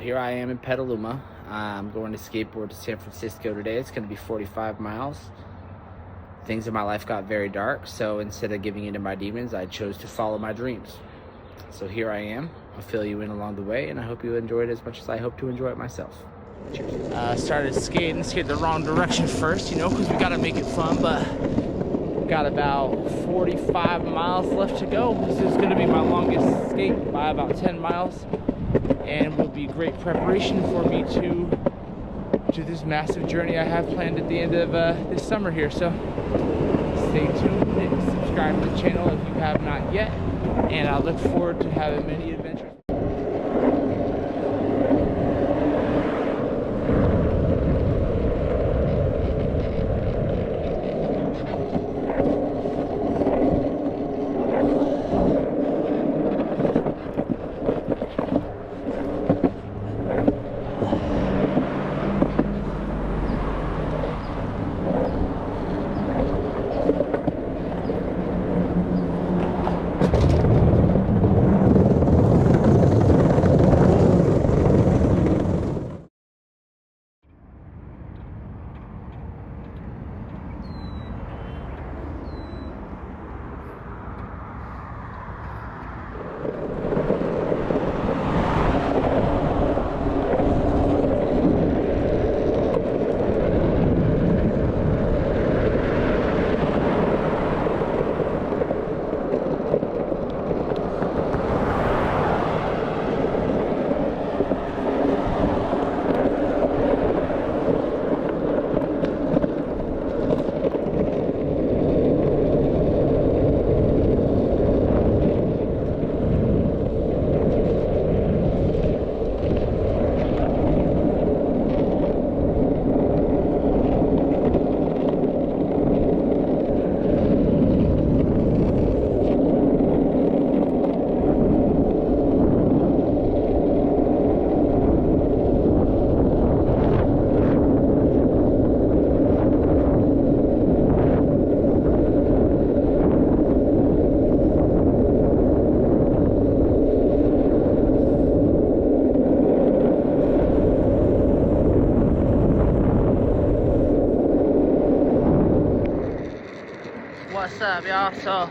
Here I am in Petaluma. I'm going to skateboard to San Francisco today. It's going to be 45 miles. Things in my life got very dark, so instead of giving in to my demons, I chose to follow my dreams. So here I am. I'll fill you in along the way, and I hope you enjoy it as much as I hope to enjoy it myself. Cheers. Started skating the wrong direction first, because we got to make it fun, but got about 45 miles left to go. This is going to be my longest skate by about 10 miles. And will be great preparation for me to this massive journey I have planned at the end of this summer here. So stay tuned and subscribe to the channel if you have not yet, and I look forward to having many adventures. What's up, y'all? So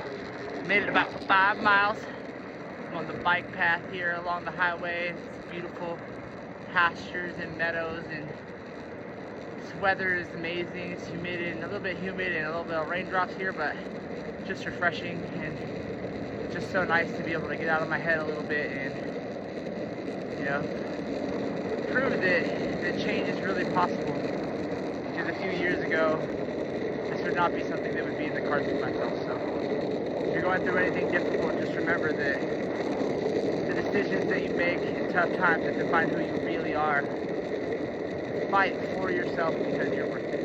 made it about 5 miles. I'm on the bike path here along the highway. It's beautiful pastures and meadows, and this weather is amazing. It's humid and a little bit humid and a little bit of raindrops here, but just refreshing, and it's just so nice to be able to get out of my head a little bit and prove that change is really possible. Because a few years ago, this would not be something that would be in the cards for myself. So if you're going through anything difficult, just remember that the decisions that you make in tough times that define who you really are. Fight for yourself because you're worth it.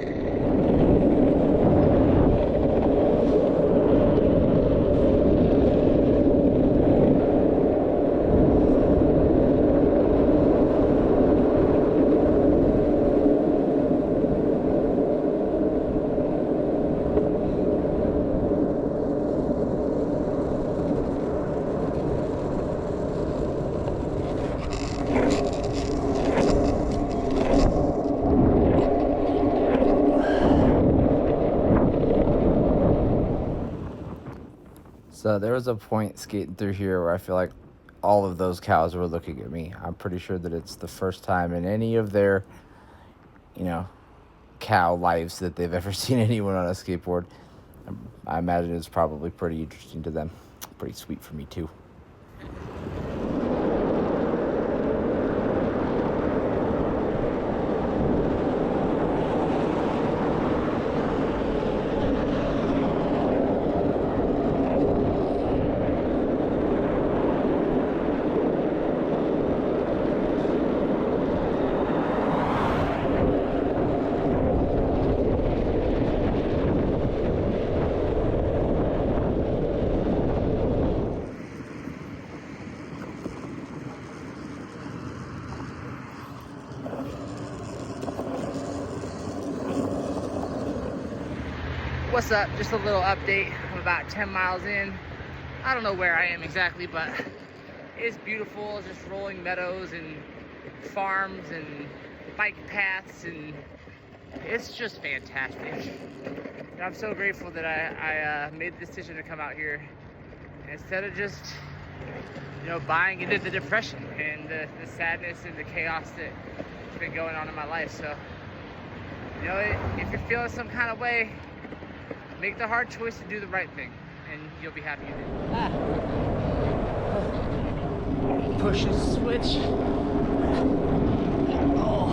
So there was a point skating through here where I feel like all of those cows were looking at me. I'm pretty sure that it's the first time in any of their, cow lives that they've ever seen anyone on a skateboard. I imagine it's probably pretty interesting to them. Pretty sweet for me too. What's up? Just a little update. I'm about 10 miles in. I don't know where I am exactly, but it's beautiful. It's just rolling meadows and farms and bike paths, and it's just fantastic. And I'm so grateful that I made the decision to come out here instead of just, you know, buying into the depression and the sadness and the chaos that's been going on in my life. So, you know, if you're feeling some kind of way, make the hard choice to do the right thing, and you'll be happy you did. Push and switch. Oh,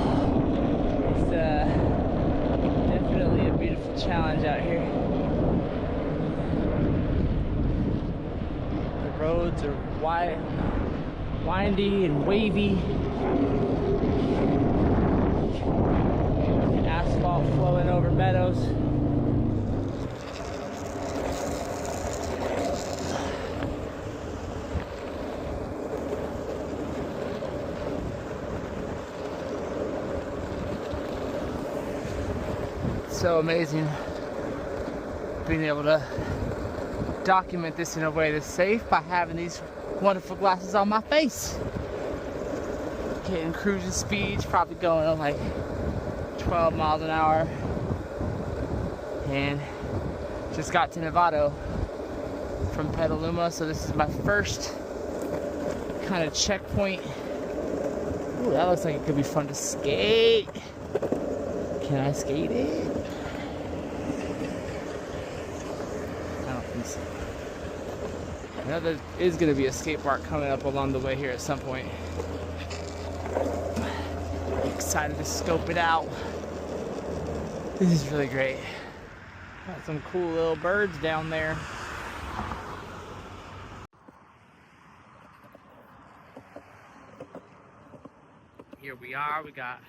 it's definitely a beautiful challenge out here. The roads are windy and wavy. Asphalt flowing over meadows. So amazing being able to document this in a way that's safe by having these wonderful glasses on my face. Getting cruising speeds, probably going on like 12 miles an hour, and just got to Novato from Petaluma, so this is my first kind of checkpoint. Ooh, that looks like it could be fun to skate. Can I skate it? I don't think so. I know there is going to be a skate park coming up along the way here at some point. Excited to scope it out. This is really great. Got some cool little birds down there. Here we are. We got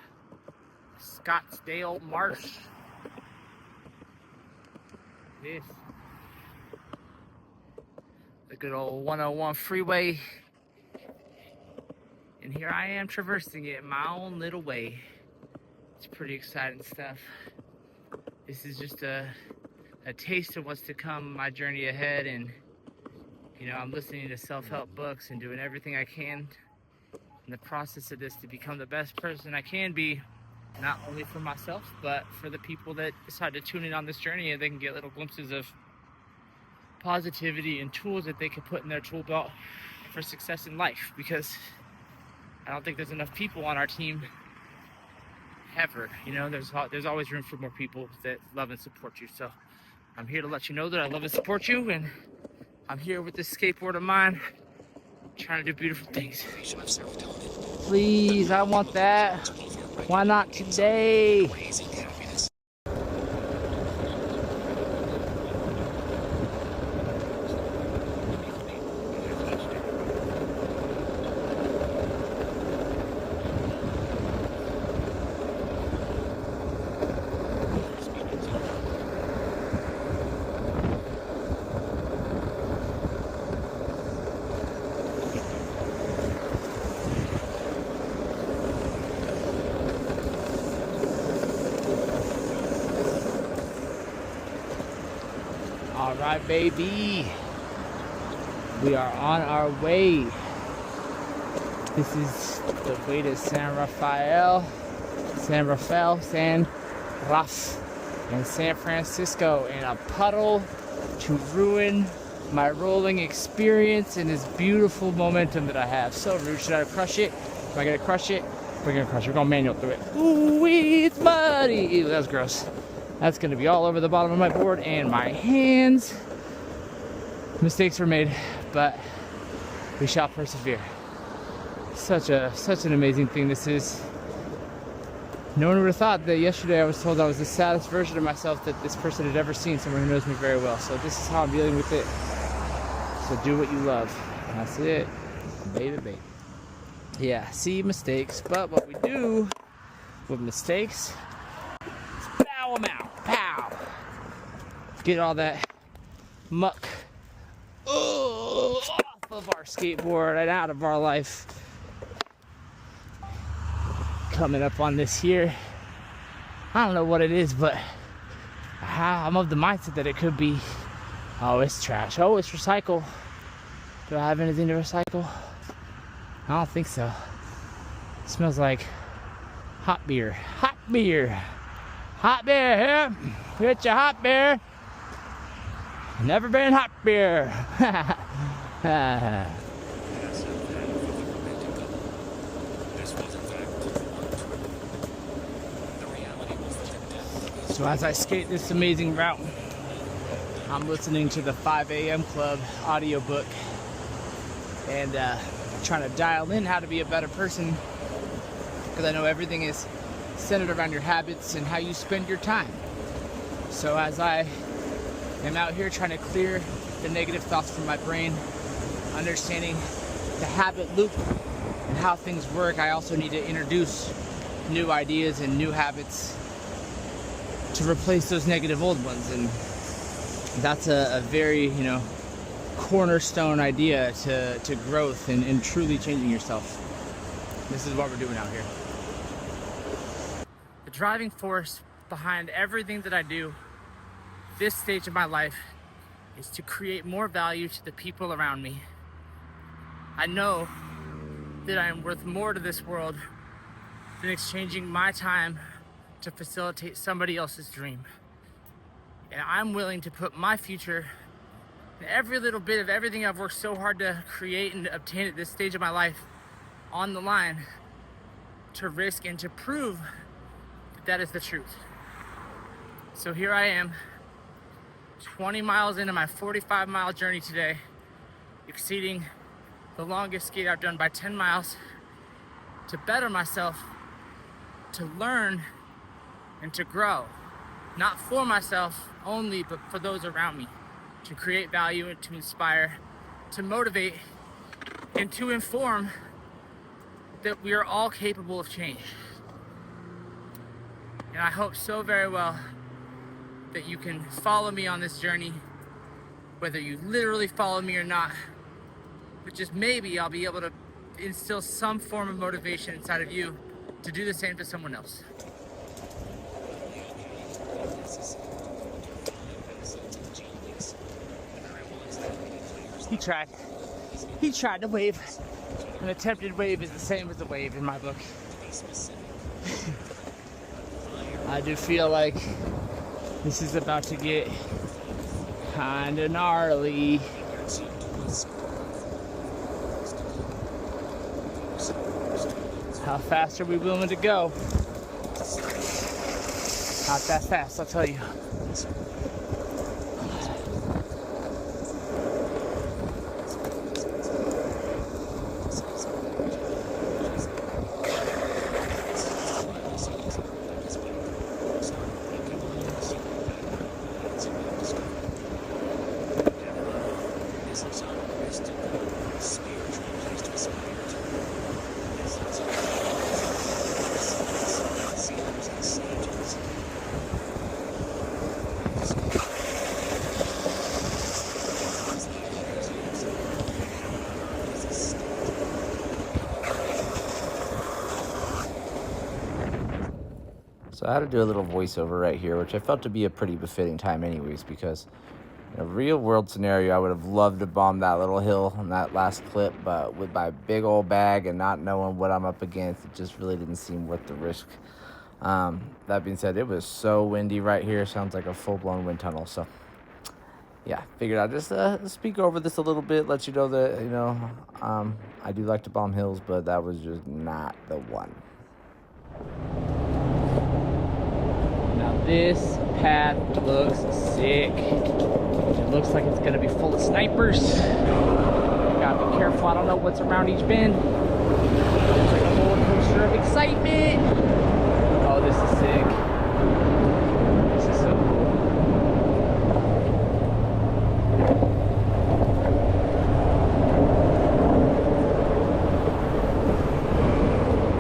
Scottsdale Marsh. This, the good old 101 freeway. And here I am traversing it my own little way. It's pretty exciting stuff. This is just a taste of what's to come, my journey ahead. And, you know, I'm listening to self-help books and doing everything I can in the process of this to become the best person I can be, not only for myself, but for the people that decide to tune in on this journey, and they can get little glimpses of positivity and tools that they can put in their tool belt for success in life. Because I don't think there's enough people on our team ever. You know, there's always room for more people that love and support you. So I'm here to let you know that I love and support you, and I'm here with this skateboard of mine, trying to do beautiful things. Please, I want that. Why not today? All right, baby. We are on our way. This is the way to San Rafael, in San Francisco, in a puddle to ruin my rolling experience and this beautiful momentum that I have. So rude. Should I crush it? Am I gonna crush it? We're gonna crush it. We're gonna manual through it. Ooh, it's muddy. Ew, that's gross. That's gonna be all over the bottom of my board and my hands. Mistakes were made, but we shall persevere. Such an amazing thing this is. No one would have thought that yesterday I was told I was the saddest version of myself that this person had ever seen, someone who knows me very well. So this is how I'm dealing with it. So do what you love. That's it. Baby. Yeah, see mistakes, but what we do with mistakes is bow them out. Pow! Get all that muck off of our skateboard and out of our life. Coming up on this here, I don't know what it is, but I'm of the mindset that it could be, oh, it's trash, oh, it's recycle. Do I have anything to recycle? I don't think so. smells like hot beer. Hot beer. Hot beer here. Get your hot beer. Never been hot beer. So as I skate this amazing route, I'm listening to the 5 a.m. Club audiobook and trying to dial in how to be a better person, because I know everything is centered around your habits and how you spend your time. So as I am out here trying to clear the negative thoughts from my brain, understanding the habit loop and how things work, I also need to introduce new ideas and new habits to replace those negative old ones. And that's a very, cornerstone idea to growth and truly changing yourself. This is what we're doing out here. The driving force behind everything that I do this stage of my life is to create more value to the people around me. I know that I am worth more to this world than exchanging my time to facilitate somebody else's dream. And I'm willing to put my future and every little bit of everything I've worked so hard to create and obtain at this stage of my life on the line to risk and to prove that that is the truth. So here I am, 20 miles into my 45-mile journey today, exceeding the longest skate I've done by 10 miles, to better myself, to learn, and to grow, not for myself only, but for those around me, to create value and to inspire, to motivate, and to inform that we are all capable of change. And I hope so very well that you can follow me on this journey, whether you literally follow me or not, but just maybe I'll be able to instill some form of motivation inside of you to do the same to someone else. He tried to wave. An attempted wave is the same as a wave in my book. I do feel like this is about to get kinda gnarly. How fast are we willing to go? Not that fast, I'll tell you. So I had to do a little voiceover right here, which I felt to be a pretty befitting time anyways, because in a real world scenario, I would have loved to bomb that little hill on that last clip, but with my big old bag and not knowing what I'm up against, it just really didn't seem worth the risk. That being said, it was so windy right here. Sounds like a full-blown wind tunnel. So yeah, figured I'd just speak over this a little bit, let you know that, I do like to bomb hills, but that was just not the one. Now this path looks sick. It looks like it's gonna be full of snipers. Gotta be careful, I don't know what's around each bend. It's like a roller coaster of excitement. Oh, this is sick. This is so cool.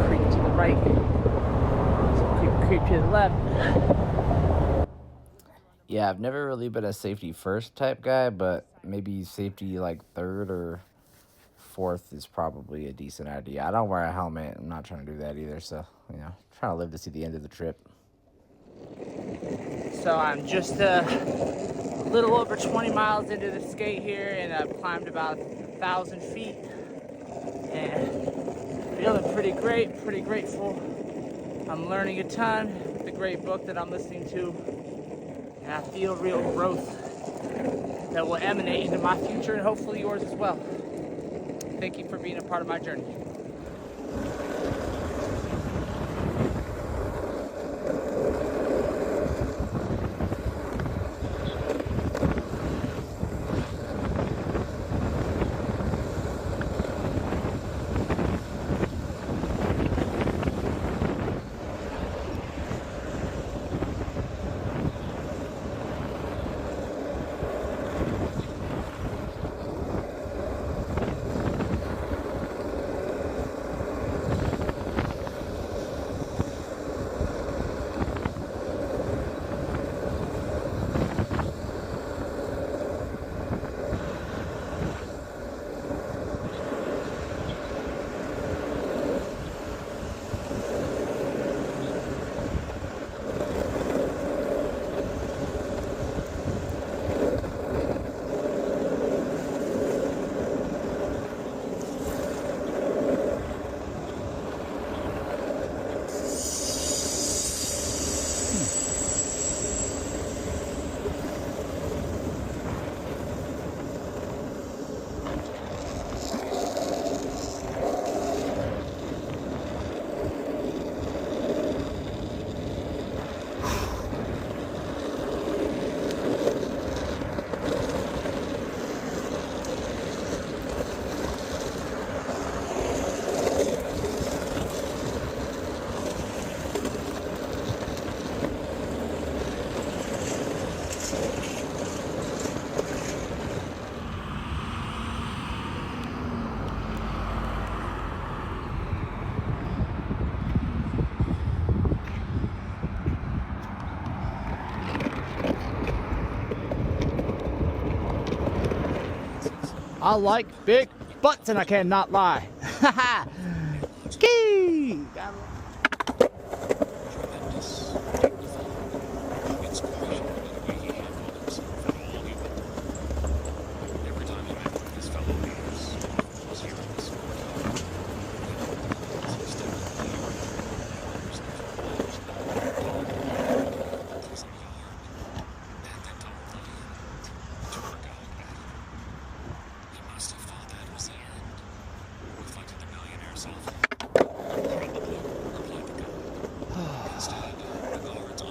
Creep to the right. Creep to the left. Yeah, I've never really been a safety first type guy, but maybe safety like third or fourth is probably a decent idea. I don't wear a helmet. I'm not trying to do that either, so, trying to live to see the end of the trip. So I'm just a little over 20 miles into the skate here, and I've climbed about 1,000 feet and Feeling pretty great, pretty grateful. I'm learning a ton. It's a great book that I'm listening to. And I feel real growth that will emanate into my future and hopefully yours as well. Thank you for being a part of my journey. I like big butts and I cannot lie. Haha. Ski!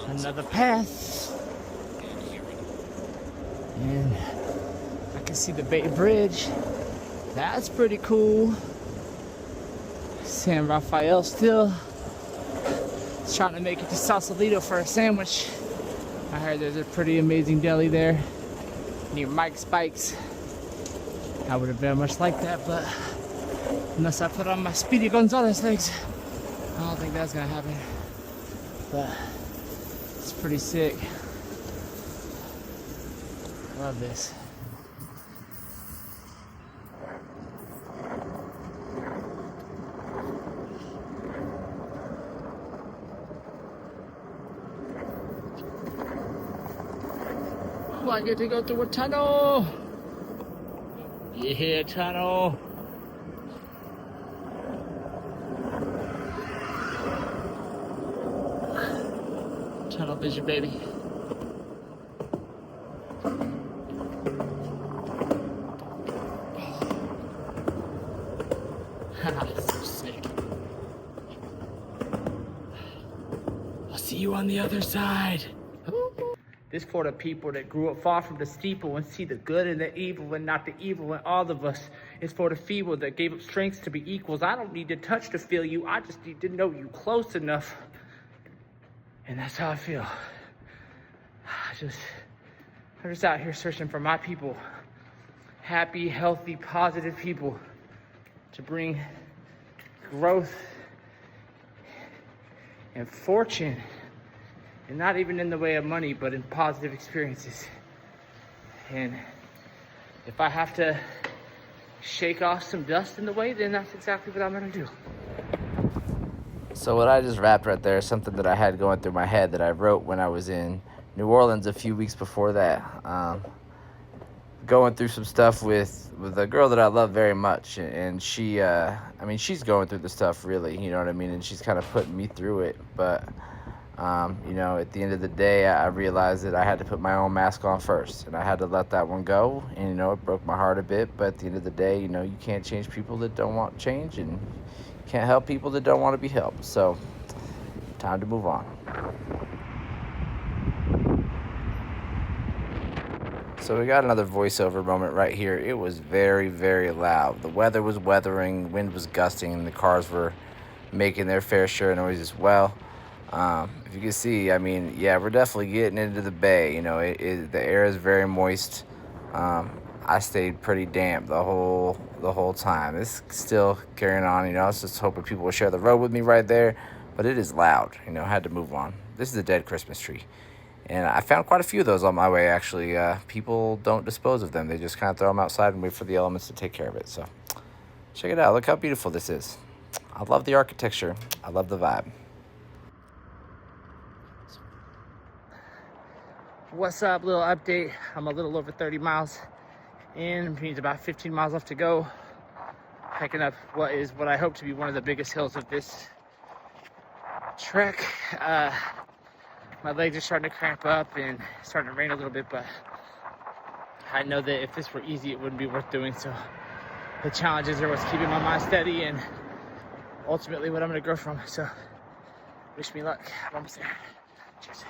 Another path, and I can see the Bay Bridge. That's pretty cool. San Rafael still. Trying to make it to Sausalito for a sandwich. I heard there's a pretty amazing deli there near Mike's Bikes. I would have very much liked that, but unless I put on my Speedy Gonzalez legs, I don't think that's gonna happen. But it's pretty sick. Love this. Oh, I get to go through a tunnel. Yeah, tunnel. Tunnel vision, baby. So sick. I'll see you on the other side. This for the people that grew up far from the steeple and see the good and the evil and not the evil in all of us. It's for the feeble that gave up strengths to be equals. I don't need to touch to feel you. I just need to know you close enough. And that's how I feel. I'm just out here searching for my people. Happy, healthy, positive people to bring growth and fortune. And not even in the way of money, but in positive experiences. And if I have to shake off some dust in the way, then that's exactly what I'm gonna do. So what I just rapped right there is something that I had going through my head that I wrote when I was in New Orleans a few weeks before that. going through some stuff with a girl that I love very much, and she I mean, she's going through the stuff really, you know what I mean, and she's kind of putting me through it. But you know, at the end of the day, I realized that I had to put my own mask on first, and I had to let that one go. And you know, it broke my heart a bit, but at the end of the day, you know, you can't change people that don't want change, and you can't help people that don't want to be helped. So time to move on. So we got another voiceover moment right here. It was very, very loud. The weather was weathering, wind was gusting, and the cars were making their fair share of noise as well. If you can see, I mean, yeah, we're definitely getting into the bay. You know, the air is very moist. I stayed pretty damp the whole time. It's still carrying on. You know, I was just hoping people would share the road with me right there, but it is loud. You know, I had to move on. This is a dead Christmas tree. And I found quite a few of those on my way, actually. People don't dispose of them. They just kind of throw them outside and wait for the elements to take care of it. So check it out. Look how beautiful this is. I love the architecture. I love the vibe. What's up? Little update. I'm a little over 30 miles in. It means about 15 miles left to go. Hiking up what I hope to be one of the biggest hills of this trek. My legs are starting to cramp up and it's starting to rain a little bit, but I know that if this were easy, it wouldn't be worth doing. So the challenges are what's keeping my mind steady and ultimately what I'm going to grow from. So wish me luck. I'm almost there. Cheers.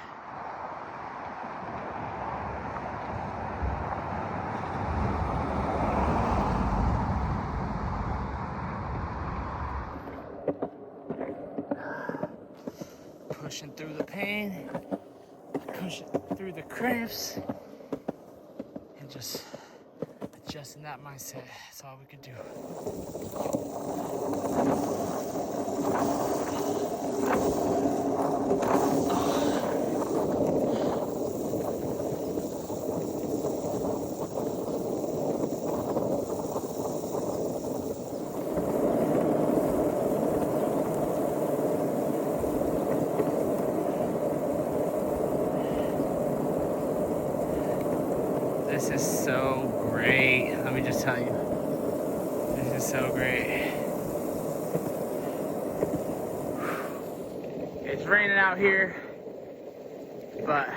Pushing through the pain, pushing through the cramps, and just adjusting that mindset. That's all we could do. This is so great. Let me just tell you. This is so great. It's raining out here, but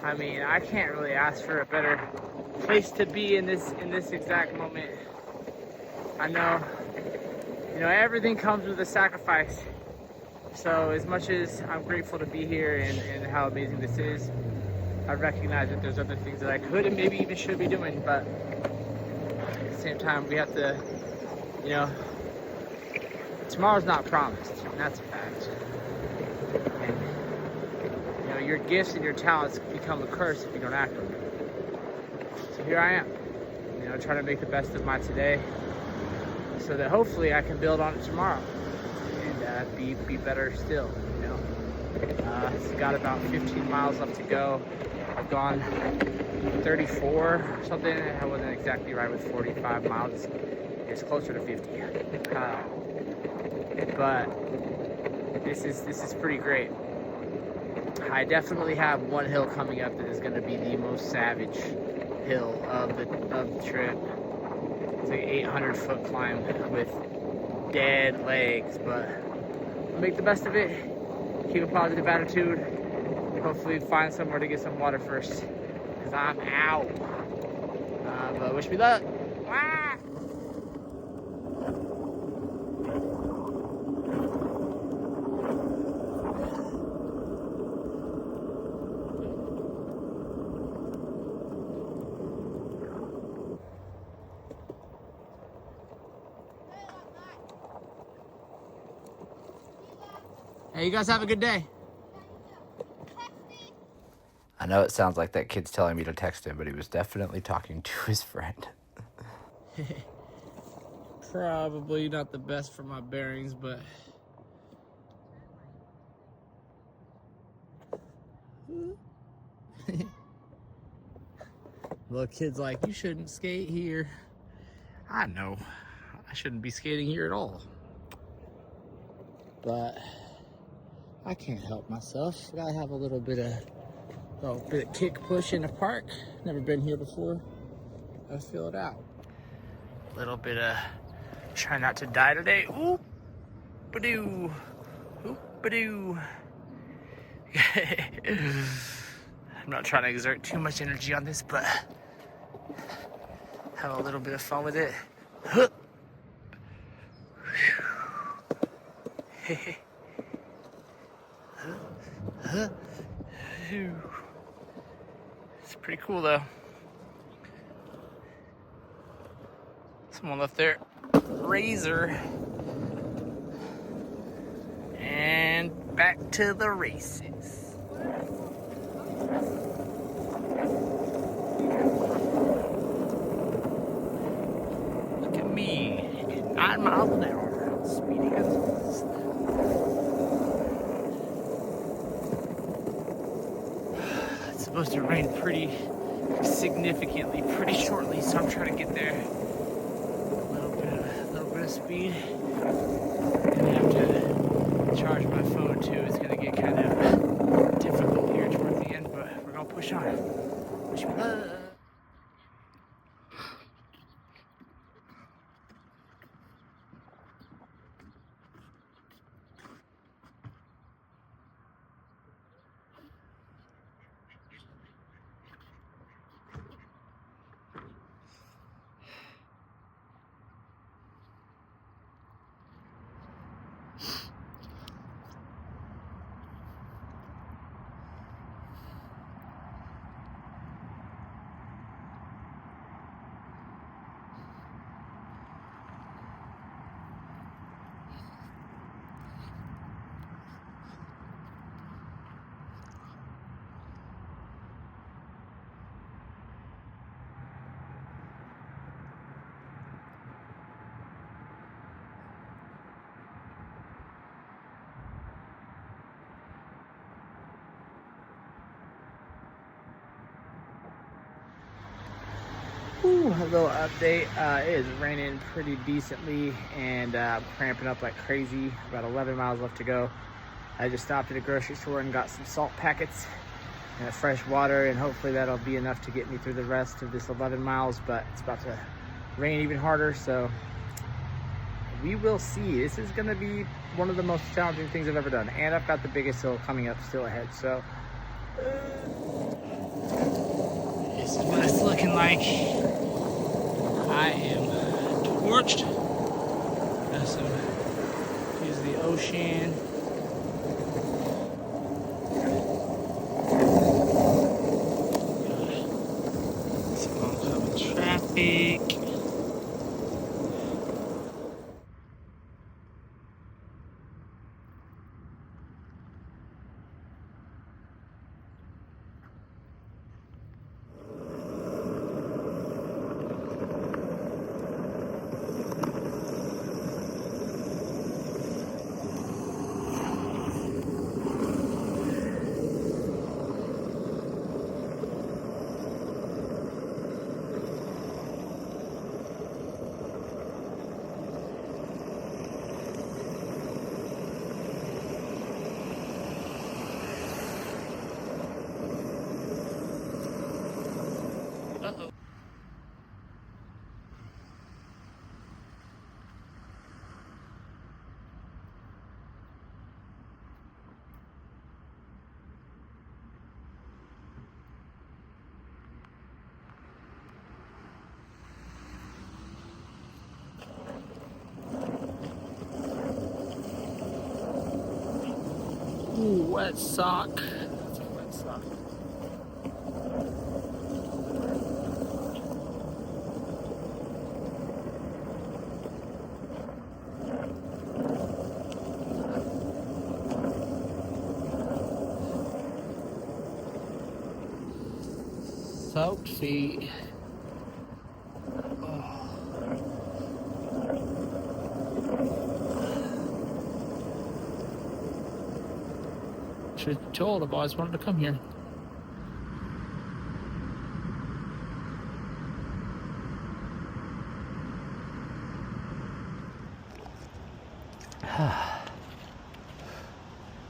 I mean, I can't really ask for a better place to be in this exact moment. I know, you know, everything comes with a sacrifice. So as much as I'm grateful to be here and how amazing this is, I recognize that there's other things that I could and maybe even should be doing, but at the same time, we have to, you know, tomorrow's not promised, and that's a fact. And, you know, your gifts and your talents become a curse if you don't act on them. So here I am, you know, trying to make the best of my today so that hopefully I can build on it tomorrow and be better still, you know. It's got about 15 miles left to go. I've gone 34 or something. I wasn't exactly right with 45 miles. It's closer to 50. But this is pretty great. I definitely have one hill coming up that is going to be the most savage hill of the trip. It's like an 800-foot climb with dead legs, but I'll make the best of it. Keep a positive attitude. Hopefully find somewhere to get some water first, because I'm out. But wish me luck. Ah! Hey, you guys have a good day. I know it sounds like that kid's telling me to text him, but he was definitely talking to his friend. Probably not the best for my bearings, but little kid's like, you shouldn't skate here. I know, I shouldn't be skating here at all, but I can't help myself. I gotta have a little bit of kick push in the park. Never been here before. Let's feel it out. A little bit of try not to die today. Oop, ba-doo, oop, ba-doo. I'm not trying to exert too much energy on this, but have a little bit of fun with it. It's pretty cool though. Someone left their razor. And back to the races. Look at me, 9 miles an hour, speeding as it's supposed to rain pretty significantly, pretty shortly, so I'm trying to get there. A little bit of speed. And I have to charge my phone too. It's gonna get kind of difficult here towards the end, but we're gonna push on. Wish me luck. Ooh, a little update. It is raining pretty decently, and I'm cramping up like crazy. About 11 miles left to go. I just stopped at a grocery store and got some salt packets and fresh water, and hopefully that'll be enough to get me through the rest of this 11 miles, but it's about to rain even harder, so we will see. This is gonna be one of the most challenging things I've ever done, and I've got the biggest hill coming up still ahead, so this is what it's looking like. I am torched. Got some, here's the ocean. Got some oncoming traffic. Uh-oh. Ooh, wet sock. That's a wet sock. Soaked feet. Oh. Truth be told, I've always wanted to come here.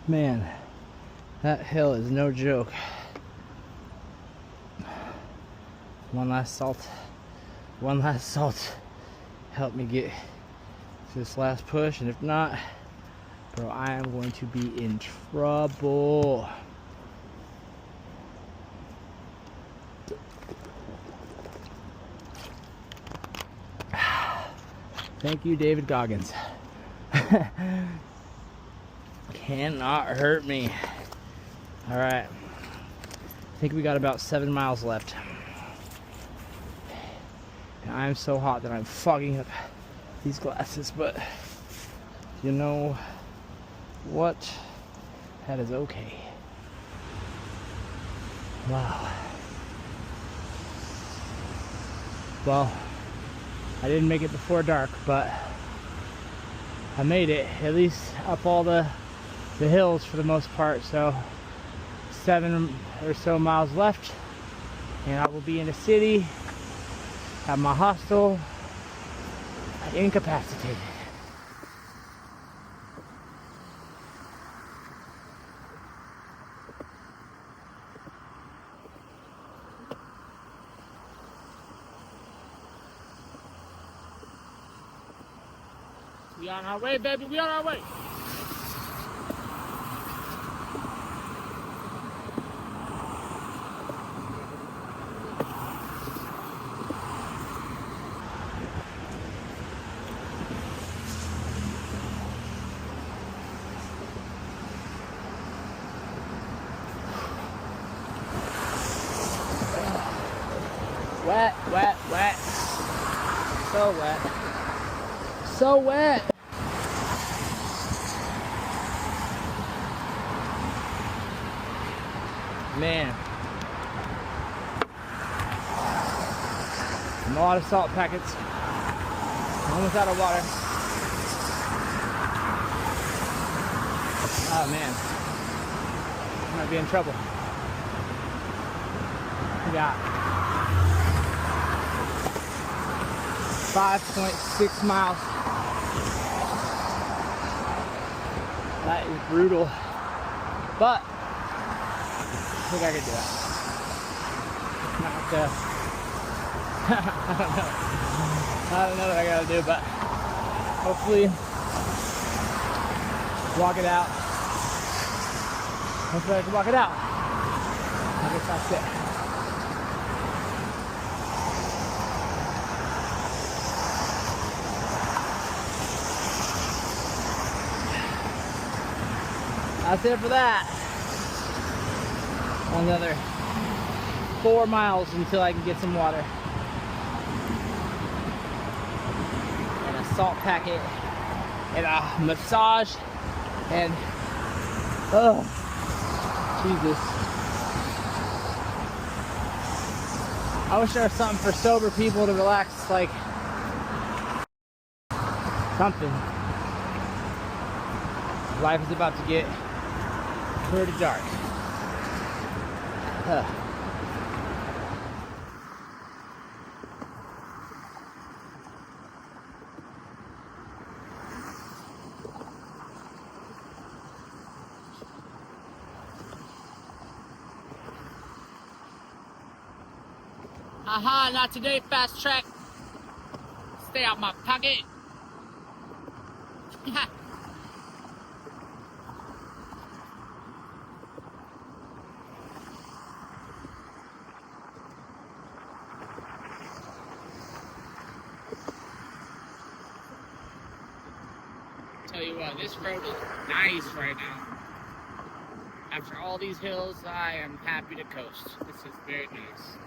Man, that hill is no joke. One last salt one last salt help me get to this last push, and if not, bro, I am going to be in trouble. Thank you, David Goggins. Cannot hurt me. All right, I think we got about 7 miles left. And I'm so hot that I'm fogging up these glasses, but you know what? That is okay. Wow. Well, I didn't make it before dark, but I made it, at least up all the hills for the most part. So 7 or so miles left, and I will be in the city at my hostel, incapacitated. We on our way, baby, we on our way. Wet, wet, wet. So wet. So wet. Man. A lot of salt packets. Almost out of water. Oh man. I might be in trouble. We got 5.6 miles. That is brutal. But I think I could do it. Not I don't know what I gotta do, but hopefully walk it out. Hopefully I can walk it out. I guess that's it. That's it for that. Another 4 miles until I can get some water. And a salt packet. And a massage. And, oh, Jesus. I wish there was something for sober people to relax, like, something. Life is about to get pretty dark. Aha, not today, fast track. Stay out my pocket. Tell you what, this road is nice right now. After all these hills, I am happy to coast. This is very nice.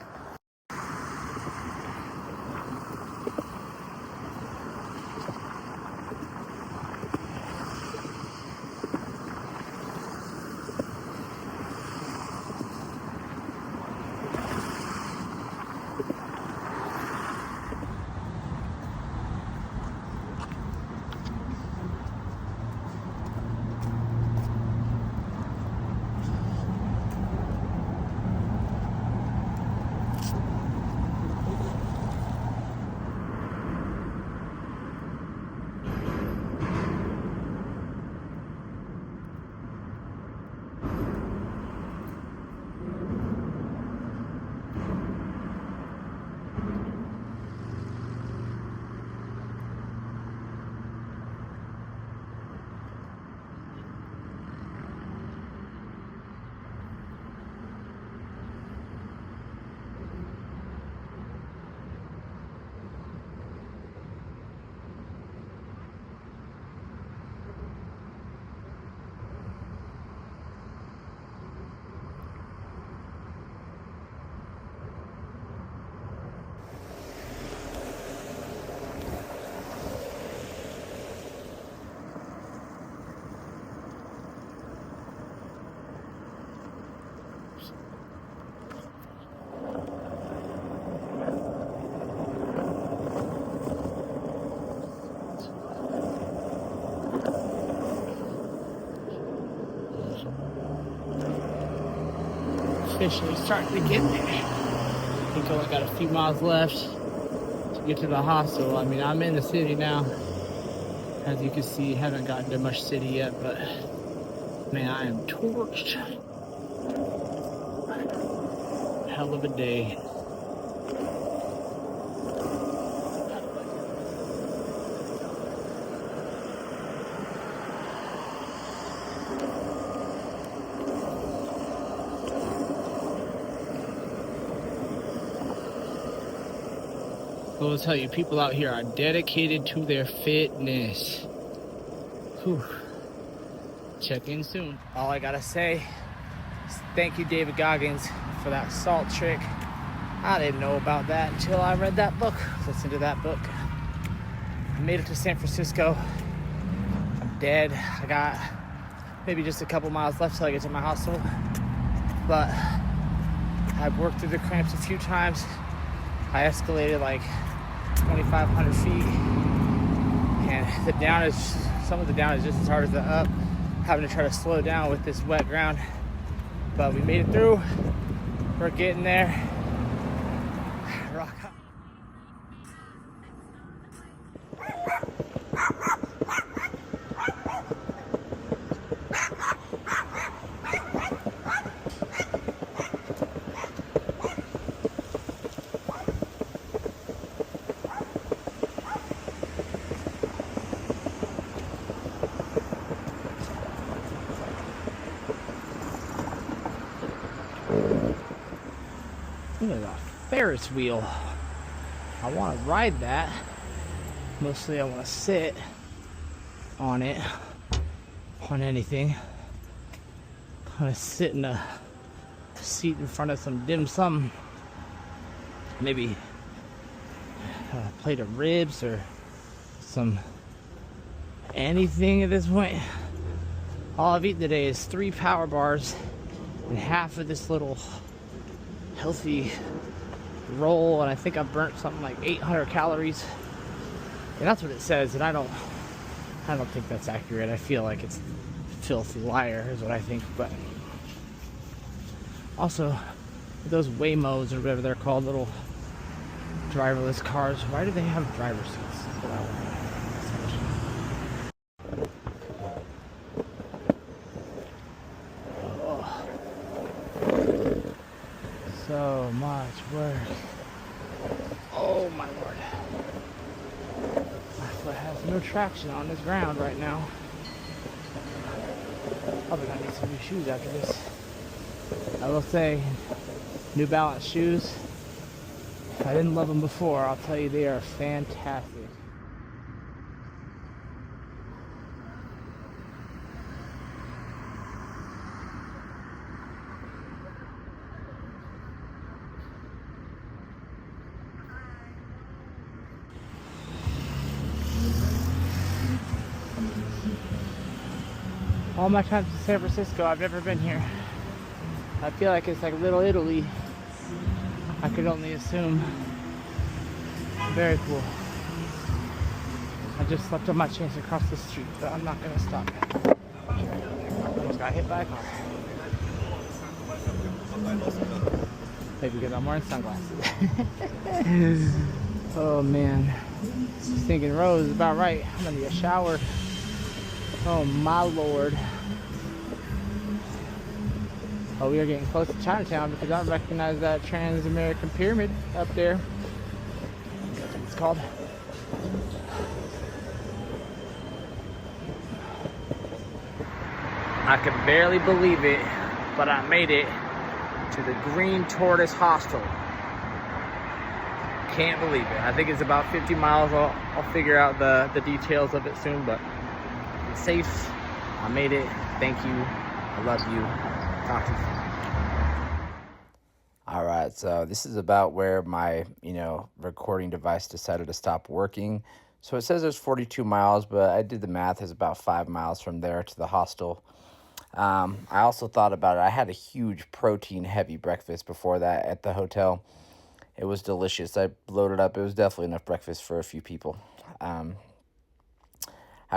officially starting to get there. I think I only got a few miles left to get to the hostel. I mean, I'm in the city now. As you can see, haven't gotten to much city yet, but man, I am torched. Hell of a day. I will tell you, people out here are dedicated to their fitness. Whew. Check in soon. All I gotta say is thank you, David Goggins, for that salt trick. I didn't know about that until I read that book, listened to that book. I made it to San Francisco. I'm dead. I got maybe just a couple miles left till I get to my hostel. But I've worked through the cramps a few times. I escalated like 2,500 feet, and the down is, some of the down is just as hard as the up. Having to try to slow down with this wet ground, but we made it through. We're getting there. Rock on. Look at that Ferris wheel. I want to ride that. Mostly I want to sit on it, on anything. I want to sit in a seat in front of some dim sum. Maybe a plate of ribs or some anything at this point. All I've eaten today is 3 power bars and half of this little healthy roll, and I think I've burnt something like 800 calories, and that's what it says, and I don't think that's accurate. I feel like it's a filthy liar is what I think. But also those Waymos or whatever they're called, little driverless cars, why do they have driver seats? That's what I wonder. So much work. Oh my lord. My foot has no traction on this ground right now. Probably gonna need some new shoes after this. I will say, New Balance shoes, if I didn't love them before, I'll tell you they are fantastic. All my times in San Francisco, I've never been here. I feel like it's like Little Italy. I could only assume. Very cool. I just slept on my chance across the street, but I'm not gonna stop. Almost got hit by a car. Maybe because I'm wearing sunglasses. Oh man. Stinking Rose is about right. I'm gonna need a shower. Oh my lord. Oh, we are getting close to Chinatown because I recognize that Trans-American Pyramid up there. That's what it's called. I can barely believe it, but I made it to the Green Tortoise Hostel. Can't believe it. I think it's about 50 miles. I'll figure out the details of it soon, but it's safe. I made it. Thank you. I love you. Talk to you soon. All right, so this is about where my, recording device decided to stop working. So it says there's 42 miles, but I did the math. It's about 5 miles from there to the hostel. I also thought about it. I had a huge protein-heavy breakfast before that at the hotel. It was delicious. I loaded up. It was definitely enough breakfast for a few people. I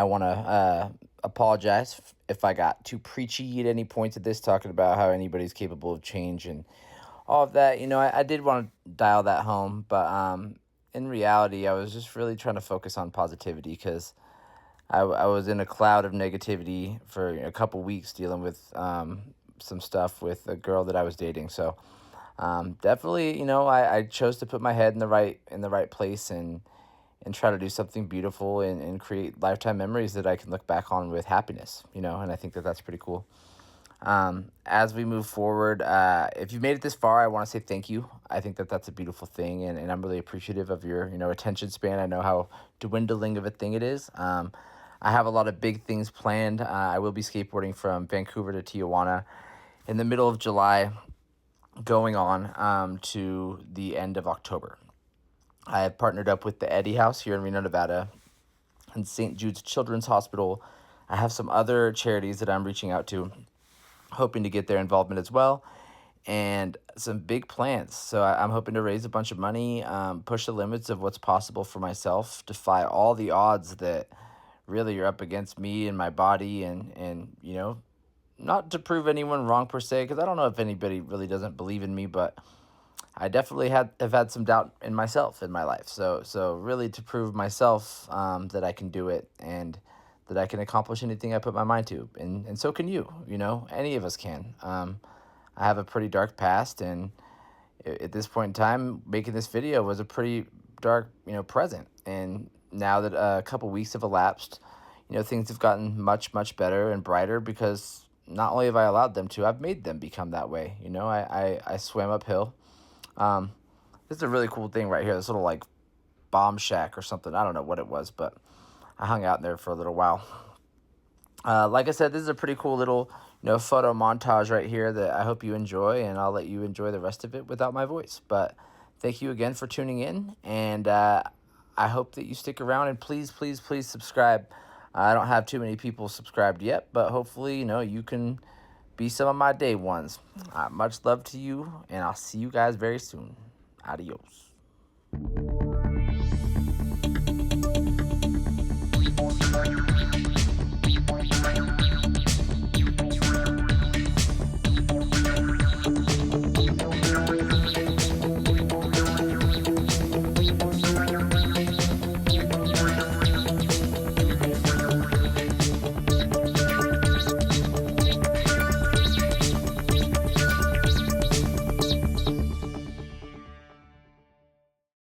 want to apologize if I got too preachy at any point of this, talking about how anybody's capable of change and all of that. I did want to dial that home, but in reality, I was just really trying to focus on positivity because I was in a cloud of negativity for a couple weeks dealing with some stuff with a girl that I was dating. So definitely, I chose to put my head in the right place and try to do something beautiful and create lifetime memories that I can look back on with happiness. And I think that that's pretty cool. As we move forward, if you've made it this far, I want to say thank you. I think that that's a beautiful thing, and I'm really appreciative of your attention span. I know how dwindling of a thing it is. I have a lot of big things planned. I will be skateboarding from Vancouver to Tijuana in the middle of July, going on to the end of October. I have partnered up with the Eddie House here in Reno, Nevada, and St. Jude's Children's Hospital. I have some other charities that I'm reaching out to, hoping to get their involvement as well, and some big plans. So I'm hoping to raise a bunch of money, push the limits of what's possible for myself, defy all the odds that really are up against me and my body, and not to prove anyone wrong per se, because I don't know if anybody really doesn't believe in me, but I definitely have had some doubt in myself in my life. So really to prove myself that I can do it and that I can accomplish anything I put my mind to, and so can you. Any of us can. I have a pretty dark past, and at this point in time, making this video was a pretty dark present. And now that a couple weeks have elapsed, things have gotten much better and brighter, because not only have I allowed them to, I've made them become that way. I swam uphill. This is a really cool thing right here. This little like bomb shack or something. I don't know what it was, but I hung out in there for a little while. Like I said, this is a pretty cool little photo montage right here that I hope you enjoy, and I'll let you enjoy the rest of it without my voice. But thank you again for tuning in, and I hope that you stick around, and please subscribe. I don't have too many people subscribed yet, but hopefully you can be some of my day ones. Much love to you, and I'll see you guys very soon. Adios.